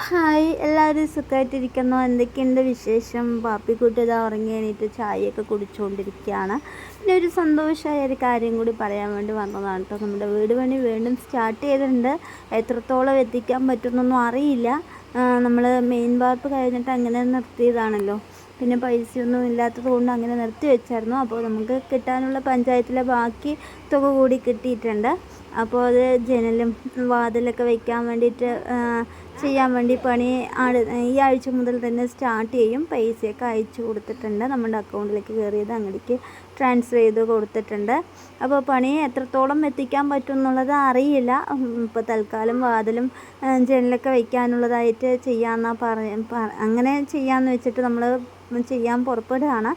Hi, എല്ലാവരും സുഖമായിട്ടിരിക്കുന്നു. എന്തൊക്കെയുണ്ട് വിശേഷം? പാപ്പിക്കുട്ടി ഇതാ ഉറങ്ങി എണീറ്റ് ചായയൊക്കെ കുടിച്ചുകൊണ്ടിരിക്കുകയാണ്. പിന്നെ ഒരു സന്തോഷമായ ഒരു കാര്യം കൂടി പറയാൻ വേണ്ടി വന്നതാണ് കേട്ടോ. നമ്മുടെ വീട് പണി വീണ്ടും സ്റ്റാർട്ട് ചെയ്തിട്ടുണ്ട്. എത്രത്തോളം എത്തിക്കാൻ പറ്റുമെന്നൊന്നും അറിയില്ല. നമ്മൾ മെയിൻ വാർപ്പ് കഴിഞ്ഞിട്ട് അങ്ങനെ നിർത്തിയതാണല്ലോ. പിന്നെ പൈസയൊന്നും ഇല്ലാത്തത് കൊണ്ട് അങ്ങനെ നിർത്തി വെച്ചായിരുന്നു. അപ്പോൾ നമുക്ക് കിട്ടാനുള്ള പഞ്ചായത്തിലെ ബാക്കി തുക കൂടി കിട്ടിയിട്ടുണ്ട്. അപ്പോൾ അത് ജനലും വാതിലൊക്കെ വയ്ക്കാൻ വേണ്ടിയിട്ട് ചെയ്യാൻ വേണ്ടി പണി ഈ ആഴ്ച മുതൽ തന്നെ സ്റ്റാർട്ട് ചെയ്യും. പൈസയൊക്കെ അയച്ചു കൊടുത്തിട്ടുണ്ട്. നമ്മുടെ അക്കൗണ്ടിലേക്ക് കയറിയത് അങ്ങോട്ടേക്ക് ട്രാൻസ്ഫർ ചെയ്ത് കൊടുത്തിട്ടുണ്ട്. അപ്പോൾ പണി എത്രത്തോളം എത്തിക്കാൻ പറ്റും എന്നുള്ളത് അറിയില്ല. ഇപ്പോൾ തൽക്കാലം വാതിലും ജനലൊക്കെ വയ്ക്കാനുള്ളതായിട്ട് അങ്ങനെ ചെയ്യാമെന്ന് വെച്ചിട്ട് നമ്മൾ ചെയ്യാൻ പുറപ്പെടുകയാണ്.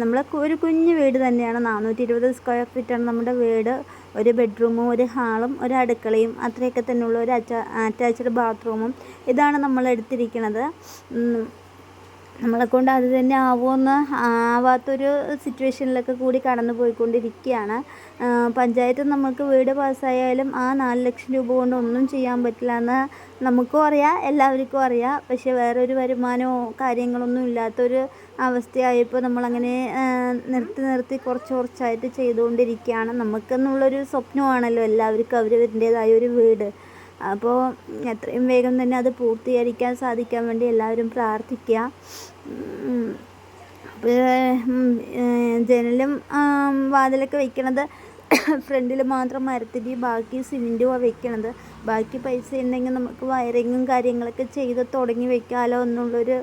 നമ്മൾ ഒരു കുഞ്ഞു വീട് തന്നെയാണ്. 420 സ്ക്വയർ ഫീറ്റാണ് നമ്മുടെ വീട്. ഒരു ബെഡ്റൂമും ഒരു ഹാളും ഒരു അടുക്കളയും അത്രയൊക്കെ തന്നെയുള്ള ഒരു അറ്റാച്ച്ഡ് ബാത്റൂമും ഇതാണ് നമ്മൾ എടുത്തിരിക്കുന്നത്. നമ്മളെക്കൊണ്ട് അത് തന്നെ ആവുമെന്ന് ആവാത്തൊരു സിറ്റുവേഷനിലൊക്കെ കൂടി കടന്നു പോയിക്കൊണ്ടിരിക്കുകയാണ്. പഞ്ചായത്ത് നമുക്ക് വീട് പാസ്സായാലും ആ 4 ലക്ഷം രൂപ കൊണ്ട് ഒന്നും ചെയ്യാൻ പറ്റില്ല എന്ന് നമുക്കും അറിയാം, എല്ലാവർക്കും അറിയാം. പക്ഷേ വേറൊരു വരുമാനമോ കാര്യങ്ങളൊന്നും ഇല്ലാത്തൊരു അവസ്ഥയായപ്പോൾ നമ്മളങ്ങനെ നിർത്തി കുറച്ചായിട്ട് ചെയ്തുകൊണ്ടിരിക്കുകയാണ്. നമുക്കെന്നുള്ളൊരു സ്വപ്നമാണല്ലോ എല്ലാവർക്കും അവരവരുടേതായ ഒരു വീട്. അപ്പോൾ എത്രയും വേഗം തന്നെ അത് പൂർത്തീകരിക്കാൻ സാധിക്കാൻ വേണ്ടി എല്ലാവരും പ്രാർത്ഥിക്കുക. ജനലും വാതിലൊക്കെ വയ്ക്കണത് ഫ്രണ്ടിൽ മാത്രം മരത്തിൻ്റെയും ബാക്കി സിമെൻറ്റുമാണ് വെക്കണത്. ബാക്കി പൈസ ഉണ്ടെങ്കിൽ നമുക്ക് വയറിങ്ങും കാര്യങ്ങളൊക്കെ ചെയ്ത് തുടങ്ങി വെക്കാമല്ലോ എന്നുള്ളൊരു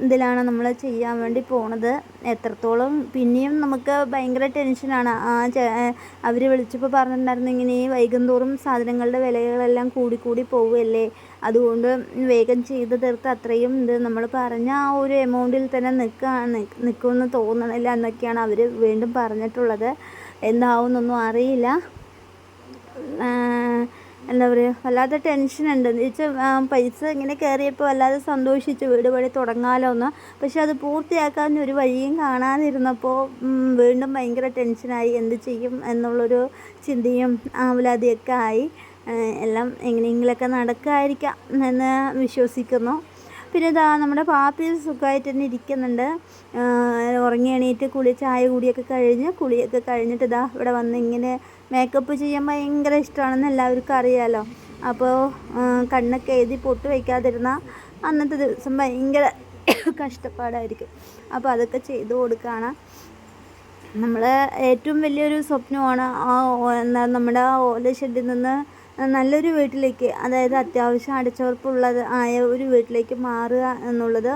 ഇതിലാണ് നമ്മൾ ചെയ്യാൻ വേണ്ടി പോണത്. എത്രത്തോളം പിന്നെയും നമുക്ക് ഭയങ്കര ടെൻഷനാണ്. അവർ വിളിച്ചപ്പോൾ പറഞ്ഞിട്ടുണ്ടായിരുന്നു, ഇങ്ങനെ വൈകുന്തോറും സാധനങ്ങളുടെ വിലകളെല്ലാം കൂടി പോവുകയല്ലേ, അതുകൊണ്ട് വേഗം ചെയ്ത് തീർത്ത് അത്രയും ഇത് നമ്മൾ പറഞ്ഞ ആ ഒരു എമൗണ്ടിൽ തന്നെ നിൽക്കുമെന്ന് തോന്നണില്ല എന്നൊക്കെയാണ് അവർ വീണ്ടും പറഞ്ഞിട്ടുള്ളത്. എന്താവുമെന്നൊന്നും അറിയില്ല. എന്താ പറയുക, വല്ലാതെ ടെൻഷനുണ്ട്. എന്ന് വെച്ചാൽ പൈസ ഇങ്ങനെ കയറിയപ്പോൾ വല്ലാതെ സന്തോഷിച്ചു, വീട് പണി തുടങ്ങാമല്ലോ എന്ന്. പക്ഷെ അത് പൂർത്തിയാക്കാൻ ഒരു വഴിയും കാണാതിരുന്നപ്പോൾ വീണ്ടും ഭയങ്കര ടെൻഷനായി. എന്ത് ചെയ്യും എന്നുള്ളൊരു ചിന്തയും ആവലാതിയൊക്കെ ആയി. എല്ലാം എങ്ങനെയെങ്കിലുമൊക്കെ നടക്കുമായിരിക്കാം എന്ന് വിശ്വസിക്കുന്നു. പിന്നെ ഇതാ നമ്മുടെ പാപ്പി സുഖമായിട്ട് തന്നെ ഇരിക്കുന്നുണ്ട്. ഉറങ്ങി എണീറ്റ് ചായ കുടിയൊക്കെ കഴിഞ്ഞിട്ട് ഇതാ ഇവിടെ വന്ന് ഇങ്ങനെ മേക്കപ്പ് ചെയ്യാൻ ഭയങ്കര ഇഷ്ടമാണെന്ന് എല്ലാവർക്കും അറിയാമല്ലോ. അപ്പോൾ കണ്ണൊക്കെ എഴുതി പൊട്ട് വയ്ക്കാതിരുന്ന അന്നത്തെ ദിവസം ഭയങ്കര കഷ്ടപ്പാടായിരിക്കും. അപ്പോൾ അതൊക്കെ ചെയ്തു കൊടുക്കുകയാണ്. നമ്മൾ ഏറ്റവും വലിയൊരു സ്വപ്നമാണ് നമ്മുടെ ഓല ഷെഡിൽ നിന്ന് നല്ലൊരു വീട്ടിലേക്ക്, അതായത് അത്യാവശ്യം അടച്ചുറപ്പുള്ളത് ആയ ഒരു വീട്ടിലേക്ക് മാറുക എന്നുള്ളത്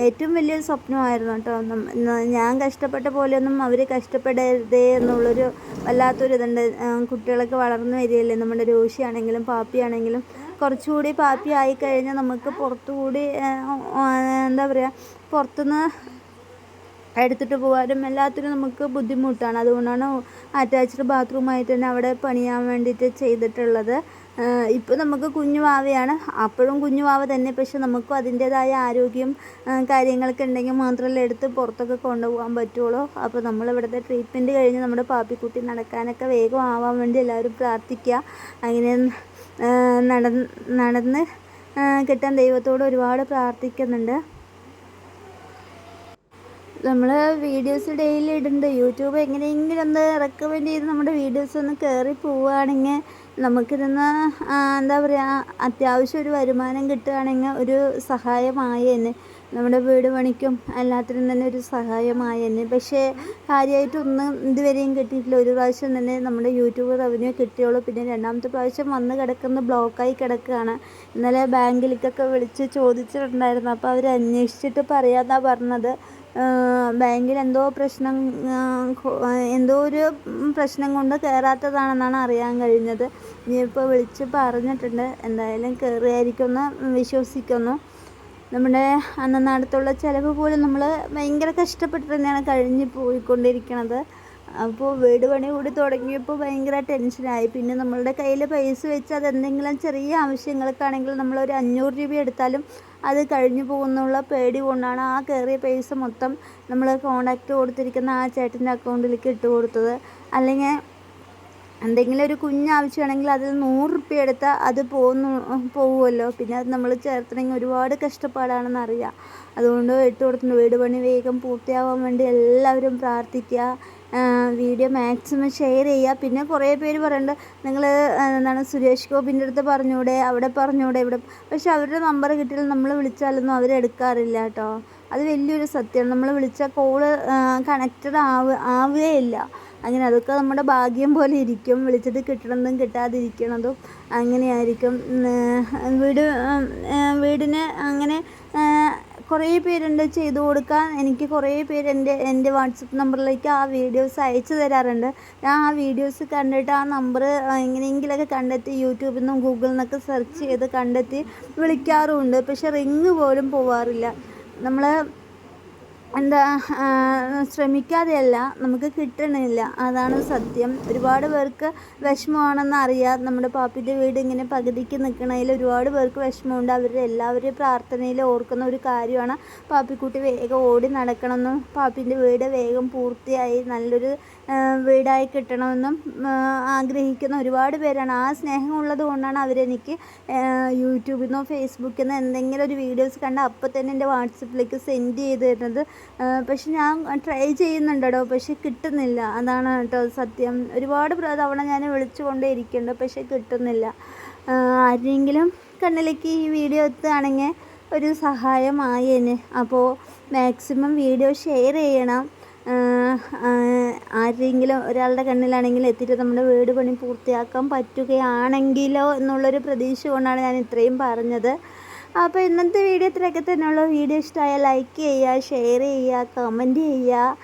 ഏറ്റവും വലിയൊരു സ്വപ്നമായിരുന്നു കേട്ടോ. ഞാൻ കഷ്ടപ്പെട്ട പോലെയൊന്നും അവർ കഷ്ടപ്പെടരുതേ എന്നുള്ളൊരു വല്ലാത്തൊരിതുണ്ട്. കുട്ടികളൊക്കെ വളർന്നു വരികയല്ലേ. നമ്മുടെ രോഷിയാണെങ്കിലും പാപ്പിയാണെങ്കിലും കുറച്ചുകൂടി പാപ്പി ആയിക്കഴിഞ്ഞാൽ നമുക്ക് പുറത്തുകൂടി എന്താ പറയുക, പുറത്തുനിന്ന് എടുത്തിട്ട് പോകാനും എല്ലാത്തിനും നമുക്ക് ബുദ്ധിമുട്ടാണ്. അതുകൊണ്ടാണ് അറ്റാച്ച്ഡ് ബാത്റൂമായിട്ട് തന്നെ അവിടെ പണിയാൻ വേണ്ടിയിട്ട് ചെയ്തിട്ടുള്ളത്. ഇപ്പോൾ നമുക്ക് കുഞ്ഞു വാവയാണ്, അപ്പോഴും കുഞ്ഞു വാവ തന്നെ. പക്ഷെ നമുക്കും അതിൻ്റേതായ ആരോഗ്യം കാര്യങ്ങളൊക്കെ ഉണ്ടെങ്കിൽ മാത്രമല്ല എടുത്ത് പുറത്തൊക്കെ കൊണ്ടുപോകാൻ പറ്റുള്ളൂ. അപ്പോൾ നമ്മളിവിടുത്തെ ട്രീറ്റ്മെൻറ്റ് കഴിഞ്ഞ് നമ്മുടെ പാപ്പിക്കുട്ടി നടക്കാനൊക്കെ വേഗം ആവാൻ വേണ്ടി എല്ലാവരും പ്രാർത്ഥിക്കുക. അങ്ങനെ നടന്ന് കിട്ടാൻ ദൈവത്തോട് ഒരുപാട് പ്രാർത്ഥിക്കുന്നുണ്ട്. നമ്മൾ വീഡിയോസ് ഡെയിലി ഇടുന്നുണ്ട്. യൂട്യൂബ് എങ്ങനെയെങ്കിലും ഒന്ന് റെക്കമെൻഡ് ചെയ്ത് നമ്മുടെ വീഡിയോസ് ഒന്ന് കയറി പോവുകയാണെങ്കിൽ നമുക്കിരുന്ന് എന്താ പറയുക, അത്യാവശ്യം ഒരു വരുമാനം കിട്ടുകയാണെങ്കിൽ ഒരു സഹായമായി തന്നെ, നമ്മുടെ വീട് പണിക്കും എല്ലാത്തിനും തന്നെ ഒരു സഹായമായി തന്നെ. പക്ഷേ കാര്യമായിട്ടൊന്നും ഇതുവരെയും കിട്ടിയിട്ടില്ല. ഒരു പ്രാവശ്യം തന്നെ നമ്മുടെ യൂട്യൂബ് റവന്യൂ കിട്ടിയുള്ളൂ. പിന്നെ രണ്ടാമത്തെ പ്രാവശ്യം വന്ന് കിടക്കുന്ന ബ്ലോക്കായി കിടക്കുകയാണ്. ഇന്നലെ ബാങ്കിലേക്കൊക്കെ വിളിച്ച് ചോദിച്ചിട്ടുണ്ടായിരുന്നു. അപ്പോൾ അവർ അന്വേഷിച്ചിട്ട് പറയാമെന്നാണ് പറഞ്ഞത്. ബാങ്കിൽ എന്തോ ഒരു പ്രശ്നം കൊണ്ട് കയറാത്തതാണെന്നാണ് അറിയാൻ കഴിഞ്ഞത്. ഇനിയിപ്പോൾ വിളിച്ച് പറഞ്ഞിട്ടുണ്ട്. എന്തായാലും കയറിയായിരിക്കുമെന്ന് വിശ്വസിക്കുന്നു. നമ്മുടെ അന്നനാടത്തുള്ള ചിലവ് പോലും നമ്മൾ ഭയങ്കര കഷ്ടപ്പെട്ട് തന്നെയാണ് കഴിഞ്ഞ് പോയിക്കൊണ്ടിരിക്കുന്നത്. അപ്പോൾ വീട് പണി കൂടി തുടങ്ങിയപ്പോൾ ഭയങ്കര ടെൻഷനായി. പിന്നെ നമ്മളുടെ കയ്യിൽ പൈസ വെച്ച് അതെന്തെങ്കിലും ചെറിയ ആവശ്യങ്ങൾക്കാണെങ്കിൽ നമ്മളൊരു 500 രൂപ എടുത്താലും അത് കഴിഞ്ഞു പോകുന്നുള്ള പേടി കൊണ്ടാണ് ആ കയറിയ പൈസ മൊത്തം നമ്മൾ കോണ്ടാക്റ്റ് കൊടുത്തിരിക്കുന്ന ആ ചേട്ടൻ്റെ അക്കൗണ്ടിലേക്ക് ഇട്ട് കൊടുത്തത്. അല്ലെങ്കിൽ എന്തെങ്കിലും ഒരു കുഞ്ഞാവശ്യമാണെങ്കിൽ അതിൽ 100 റുപ്യ എടുത്താൽ അത് പോകുമല്ലോ. പിന്നെ അത് നമ്മൾ ചേർത്തണമെങ്കിൽ ഒരുപാട് കഷ്ടപ്പാടാണെന്നറിയാം. അതുകൊണ്ട് ഇട്ട് കൊടുത്തിട്ടുണ്ട്. വീട് പണി വേഗം പൂർത്തിയാവാൻ വേണ്ടി എല്ലാവരും പ്രാർത്ഥിക്കുക. വീഡിയോ മാക്സിമം ഷെയർ ചെയ്യുക. പിന്നെ കുറേ പേര് പറയുന്നുണ്ട് നിങ്ങൾ സുരേഷ് ഗോപിൻ്റെ അടുത്ത് പറഞ്ഞൂടെ, അവിടെ പറഞ്ഞൂടെ, ഇവിടെ. പക്ഷെ അവരുടെ നമ്പർ കിട്ടിയാൽ നമ്മൾ വിളിച്ചാലൊന്നും അവരെടുക്കാറില്ല കേട്ടോ. അത് വലിയൊരു സത്യമാണ്. നമ്മൾ വിളിച്ച കോള് കണക്റ്റഡ് ആവുകയില്ല. അങ്ങനെ അതൊക്കെ നമ്മുടെ ഭാഗ്യം പോലെ ഇരിക്കും. വിളിച്ചിട്ട് കിട്ടണതും കിട്ടാതിരിക്കണതും അങ്ങനെയായിരിക്കും. വീടിന് അങ്ങനെ കുറേ പേരുണ്ട് ചെയ്തു കൊടുക്കാൻ. എനിക്ക് കുറേ പേര് എൻ്റെ വാട്സപ്പ് നമ്പറിലേക്ക് ആ വീഡിയോസ് അയച്ചു തരാറുണ്ട്. ഞാൻ ആ വീഡിയോസ് കണ്ടിട്ട് ആ നമ്പർ എങ്ങനെയെങ്കിലുമൊക്കെ കണ്ടെത്തി യൂട്യൂബിൽ നിന്നും ഗൂഗിളിൽ നിന്നൊക്കെ സെർച്ച് ചെയ്ത് കണ്ടെത്തി വിളിക്കാറുമുണ്ട്. പക്ഷെ റിങ് പോലും പോവാറില്ല. നമ്മൾ ശ്രമിക്കാതെയല്ല, നമുക്ക് കിട്ടണില്ല, അതാണ് സത്യം. ഒരുപാട് പേർക്ക് വിഷമമാണെന്ന് അറിയാം. നമ്മുടെ പാപ്പിൻ്റെ വീട് ഇങ്ങനെ പകുതിക്ക് നിൽക്കണതിൽ ഒരുപാട് പേർക്ക് വിഷമമുണ്ട്. അവരുടെ എല്ലാവരെയും പ്രാർത്ഥനയിൽ ഓർക്കുന്ന ഒരു കാര്യമാണ് പാപ്പിക്കുട്ടി വേഗം ഓടി നടക്കണമെന്നും പാപ്പിൻ്റെ വീട് വേഗം പൂർത്തിയായി നല്ലൊരു വീടായി കിട്ടണമെന്നും ആഗ്രഹിക്കുന്ന ഒരുപാട് പേരാണ്. ആ സ്നേഹമുള്ളത് കൊണ്ടാണ് അവരെനിക്ക് യൂട്യൂബിൽ നിന്നോ ഫേസ്ബുക്കിൽ നിന്നോ എന്തെങ്കിലും ഒരു വീഡിയോസ് കണ്ടാൽ അപ്പോൾ തന്നെ എൻ്റെ വാട്സപ്പിലേക്ക് സെൻഡ് ചെയ്ത് തരുന്നത്. പക്ഷെ ഞാൻ ട്രൈ ചെയ്യുന്നുണ്ടോ, പക്ഷെ കിട്ടുന്നില്ല. അതാണ് കേട്ടോ സത്യം. ഒരുപാട് തവണ ഞാൻ വിളിച്ചു കൊണ്ടേ ഇരിക്കുന്നുണ്ട്, പക്ഷെ കിട്ടുന്നില്ല. ആരെങ്കിലും കണ്ണിലേക്ക് ഈ വീഡിയോ എത്തുകയാണെങ്കിൽ ഒരു സഹായമായേനെ. അപ്പോൾ മാക്സിമം വീഡിയോ ഷെയർ ചെയ്യണം. ആരെങ്കിലും ഒരാളുടെ കണ്ണിലാണെങ്കിൽ എത്തിയിട്ട് നമ്മുടെ വീട് പണി പൂർത്തിയാക്കാൻ പറ്റുകയാണെങ്കിലോ എന്നുള്ളൊരു പ്രതീക്ഷ കൊണ്ടാണ് ഞാൻ ഇത്രയും പറഞ്ഞത്. അപ്പോൾ ഇന്നത്തെ വീഡിയോ ഇത്രയൊക്കെ തന്നെയുള്ളൂ. വീഡിയോ ഇഷ്ടമായാൽ ലൈക്ക് ചെയ്യുക, ഷെയർ ചെയ്യുക, കമൻറ്റ് ചെയ്യുക.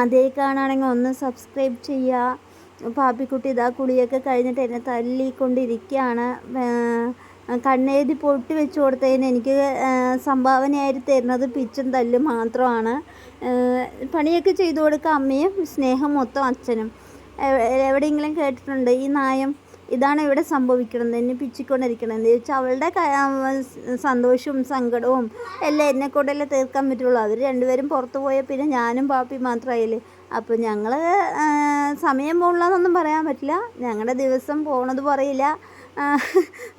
അതേ കാണുകയാണെങ്കിൽ ഒന്ന് സബ്സ്ക്രൈബ് ചെയ്യുക. പാപ്പിക്കുട്ടി ഇതാ കുളിയൊക്കെ കഴിഞ്ഞിട്ട് എന്നെ തല്ലിക്കൊണ്ടിരിക്കുകയാണ്. കണ്ണെഴുതി പൊട്ടി വെച്ച് കൊടുത്തതിന് എനിക്ക് സംഭാവനയായിട്ട് തരുന്നത് പിച്ചും തല്ലും മാത്രമാണ്. പണിയൊക്കെ ചെയ്തു കൊടുക്കുക അമ്മയും, സ്നേഹം മൊത്തം അച്ഛനും. എവിടെയെങ്കിലും കേട്ടിട്ടുണ്ട് ഈ നായം ഇതാണ് ഇവിടെ സംഭവിക്കുന്നത്, എന്നെ പിച്ചിക്കൊണ്ടിരിക്കണം എന്ന് ചോദിച്ചാൽ അവളുടെ സന്തോഷവും സങ്കടവും എല്ലാം എന്നെക്കൊണ്ടല്ലേ തീർക്കാൻ പറ്റുള്ളൂ. അവർ രണ്ടുപേരും പുറത്തു പോയാൽ പിന്നെ ഞാനും പാപ്പി മാത്രമായില്ലേ. അപ്പോൾ ഞങ്ങൾ സമയം പോകണമെന്നൊന്നും പറയാൻ പറ്റില്ല. ഞങ്ങളുടെ ദിവസം പോണത് പറയില്ല,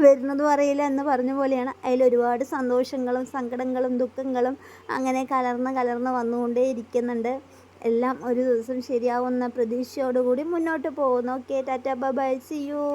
വരുന്നത് പറയില്ല എന്ന് പറഞ്ഞ പോലെയാണ്. അതിലൊരുപാട് സന്തോഷങ്ങളും സങ്കടങ്ങളും ദുഃഖങ്ങളും അങ്ങനെ കലർന്ന് വന്നുകൊണ്ടേ ഇരിക്കുന്നുണ്ട്. എല്ലാം ഒരു ദിവസം ശരിയാവുന്ന പ്രതീക്ഷയോടുകൂടി മുന്നോട്ട് പോകുന്നു. Okay, tata, bye bye, see U.